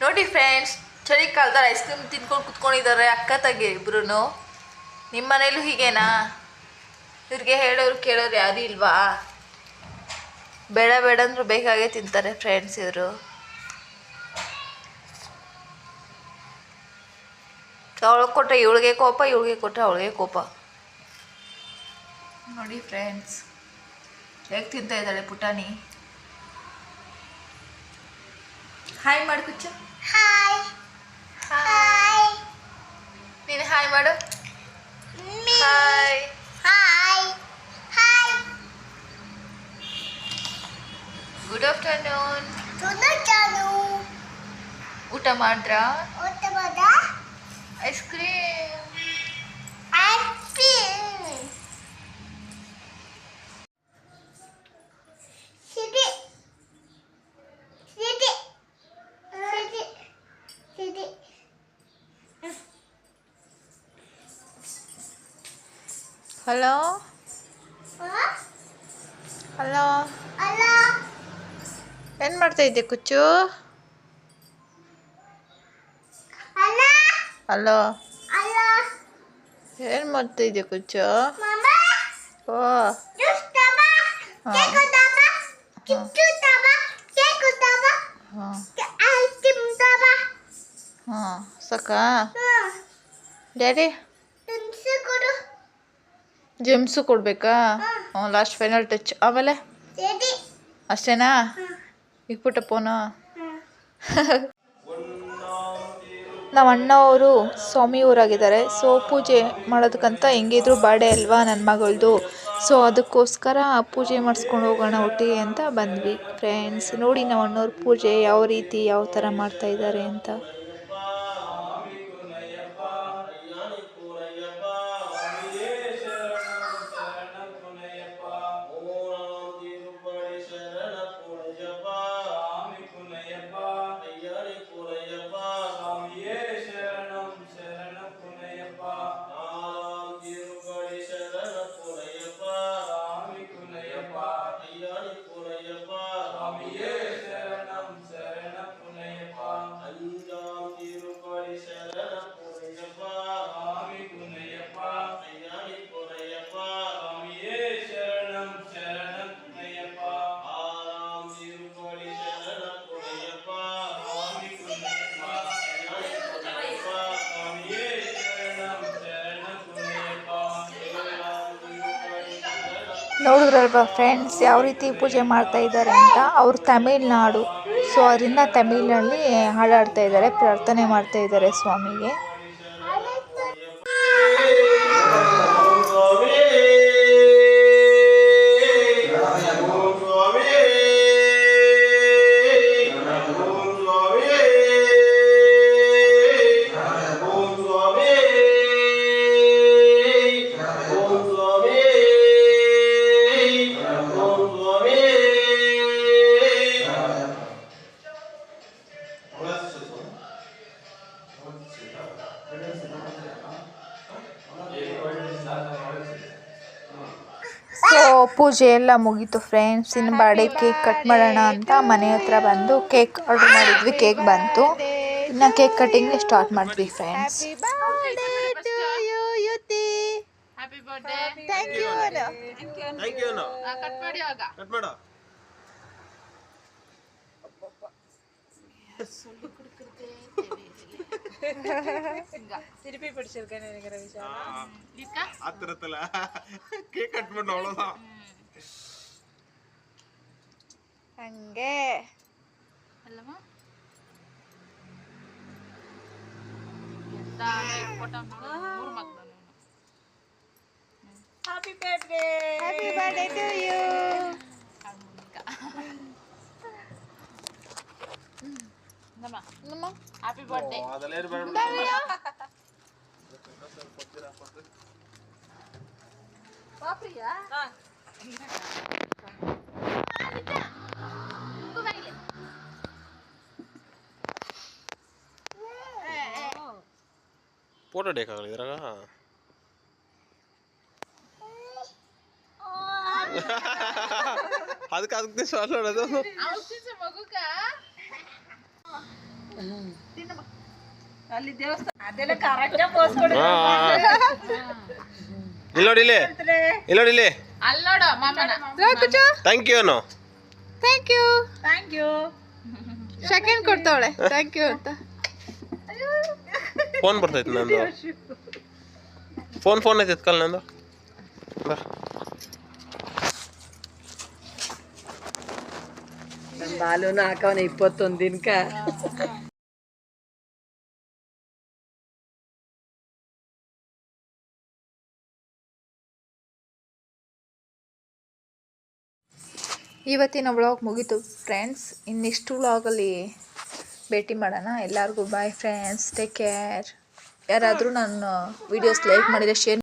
ನೋಡಿ ಫ್ರೆಂಡ್ಸ್, ಚಳಿಗಾಲದಲ್ಲಿ ice cream ತಿನ್ಕೊಂಡು ಕುತ್ಕೊಂಡಿದ್ದಾರೆ ಅಕ್ಕ ತಂಗಿ ಇಬ್ರು. ನಿಮ್ಮ ಮನೇಲೂ ಹೀಗೇನಾ? ಇವ್ರಿಗೆ ಹೇಳೋರು ಕೇಳೋರು ಯಾರು ಇಲ್ವಾ? ಬೇಡ ಬೇಡ ಅಂದ್ರೂ ಬೇಕಾಗೇ ತಿಂತಾರೆ ಫ್ರೆಂಡ್ಸ್ ಇವರು. ಅವಳಿಗೆ ಕೊಟ್ಟರೆ ಇವಳಿಗೆ ಕೋಪ, ಇವಳಿಗೆ ಕೊಟ್ಟರೆ ಅವಳಿಗೆ ಕೋಪ. ನೋಡಿ ಫ್ರೆಂಡ್ಸ್ ಹೇಗೆ ತಿಂತಾ ಇದ್ದಾಳೆ ಪುಟಾಣಿ. ಹಾಯ್ ಮಾಡು ಕುಚ್ಚು. ಹಾಯ್ ಹಾಯ್ ನೀನು ಹಾಯ್ ಮಾಡು. Hi hi hi good afternoon. ತುನಚಾನು ಊಟ ಮಾಡಿದ್ರಾ? ಓಟಬದ ಐಸ್ ಕ್ರೀಮ್. ಐಸ್ ಕ್ರೀಮ್ ಸಿಡಿ ಸಿಡಿ ಸಿಡಿ ಸಿಡಿ ಹಲೋ ಹಲೋ, ಅಲ್ಲ ಏನು ಮಾಡ್ತಾ ಇದ್ದೆ ಕುಚ್ಚು? ಅಲ್ಲ ಹಲೋ, ಅಲ್ಲ ಏನು ಮಾಡ್ತಾ ಇದ್ದೆ ಕುಚ್ಚು? ಮಮ್ಮ ಓ ಜ್ಯೂಸ್ ತಬಾ ಕೇಕ್ ತಬಾ ಕಿಚ್ಚು ತಬಾ ಕೇಕ್ ತಬಾ ಹಾಂ ಐಸ್ ಕ್ರೀಮ್ ತಬಾ ಹಾಂ ಸಾಕಾ? ಡ್ಯಾಡಿ ತಿನ್ಸಿ ಕೊಡು ಜೆಮ್ಸು ಕೊಡಬೇಕಾ? ಹ್ಞೂ, ಲಾಸ್ಟ್ ಫೈನಲ್ ಟಚ್. ಆಮೇಲೆ ಸಿಡಿ ಅಷ್ಟೇನಾ? ಇಕ್ಬಿಟ್ಟ ಫೋನು. ನಮ್ಮ ಅಣ್ಣವರು ಸ್ವಾಮಿ ಊರಾಗಿದ್ದಾರೆ. ಸೊ ಪೂಜೆ ಮಾಡೋದಕ್ಕಂತ ಹೆಂಗಿದ್ರು ಬಾಡೆ ಅಲ್ವಾ ನನ್ನ ಮಗಳದು. ಸೊ ಅದಕ್ಕೋಸ್ಕರ ಪೂಜೆ ಮಾಡಿಸ್ಕೊಂಡು ಹೋಗೋಣ ಒಟ್ಟಿಗೆ ಅಂತ ಬಂದ್ವಿ ಫ್ರೆಂಡ್ಸ್. ನೋಡಿ ನಮ್ಮ ಅಣ್ಣವ್ರ ಪೂಜೆ ಯಾವ ರೀತಿ ಯಾವ ಥರ ಮಾಡ್ತಾಯಿದ್ದಾರೆ ಅಂತ. ನೋಡಿದ್ರಲ್ವಾ ಫ್ರೆಂಡ್ಸ್ ಯಾವ ರೀತಿ ಪೂಜೆ ಮಾಡ್ತಾ ಇದ್ದಾರೆ ಅಂತ. ಅವರು ತಮಿಳ್ನಾಡು, ಸೊ ಅದರಿಂದ ತಮಿಳ್ನಲ್ಲಿ ಹಾಡಾಡ್ತಾ ಇದ್ದಾರೆ, ಪ್ರಾರ್ಥನೆ ಮಾಡ್ತಾ ಇದ್ದಾರೆ ಸ್ವಾಮಿಗೆ. ಸೊ ಪೂಜೆ ಎಲ್ಲ ಮುಗೀತು ಫ್ರೆಂಡ್ಸ್. ಇನ್ನು ಬರ್ಡೇ ಕೇಕ್ ಕಟ್ ಮಾಡೋಣ ಅಂತ ಮನೆ ಹತ್ರ ಬಂದು ಕೇಕ್ ಆರ್ಡರ್ ಮಾಡಿದ್ವಿ. ಕೇಕ್ ಬಂತು, ಇನ್ನು ಕೇಕ್ ಕಟ್ಟಿಂಗ್ ಸ್ಟಾರ್ಟ್ ಮಾಡಿದ್ವಿ ಫ್ರೆಂಡ್ಸ್. திருப்பி படிச்சிருக்கேன் நினைக்கிற விஷயம் ஆத்திரத்துல கேக் கட் பண்ண அவ்வளவுதான். ಹಂಗೆ ಅಲ್ಲಮ್ಮ happy birthday. Happy birthday to you. Happy birthday. ಅದೆಲ್ಲ ಇರಬೇಡ. ಪಾಪ್ರಿಯಾ ಫೋಟೋ ಬೇಕಾಗಲ್ಲ ಇದ್ರಾಗ. ಅದಕ್ಕೆ ಸಾಲ ಮಗುಕ ಅಲ್ಲಿ ದೇವಸ್ಥಾನ ಅದೆಲ್ಲ ಕರೆಕ್ಟ್ ಪೋಸ್ ಕೊಡಿ ಇಲ್ಲಿ ನೋಡಿ ಇಲ್ಲಿ ಇಲ್ಲಿ ನೋಡಿ ಇಲ್ಲಿ ಅಲ್ಲಿ ನೋಡು ಮಾಮನ ಥ್ಯಾಂಕ್ ಯು ಅನ್ನು thank you thank you second ಕೊಡ್ತಾವಳೆ ಥ್ಯಾಂಕ್ ಯು ಅಂತ. ಫೋನ್ ಬರ್ತೈತೆ ನಂದು ಫೋನ್ ಐತೆ ಎತ್ಕಲ್ ನಂದು ಬಾ. ನಮ್ಮ ಬಾಲುನ ಹಾಕವನ 21 ದಿನಕ್ಕೆ. ಇವತ್ತಿನ ವ್ಲಾಗ್ ಮುಗೀತು ಫ್ರೆಂಡ್ಸ್. ಇನ್ನೆಷ್ಟು ವ್ಲಾಗಲ್ಲಿ ಭೇಟಿ ಮಾಡೋಣ. ಎಲ್ಲರಿಗೂ ಬಾಯ್ ಫ್ರೆಂಡ್ಸ್, ಟೇಕ್ ಕೇರ್. ಯಾರಾದರೂ ನನ್ನ ವೀಡಿಯೋಸ್ ಲೈಕ್ ಮಾಡಿದರೆ ಶೇರ್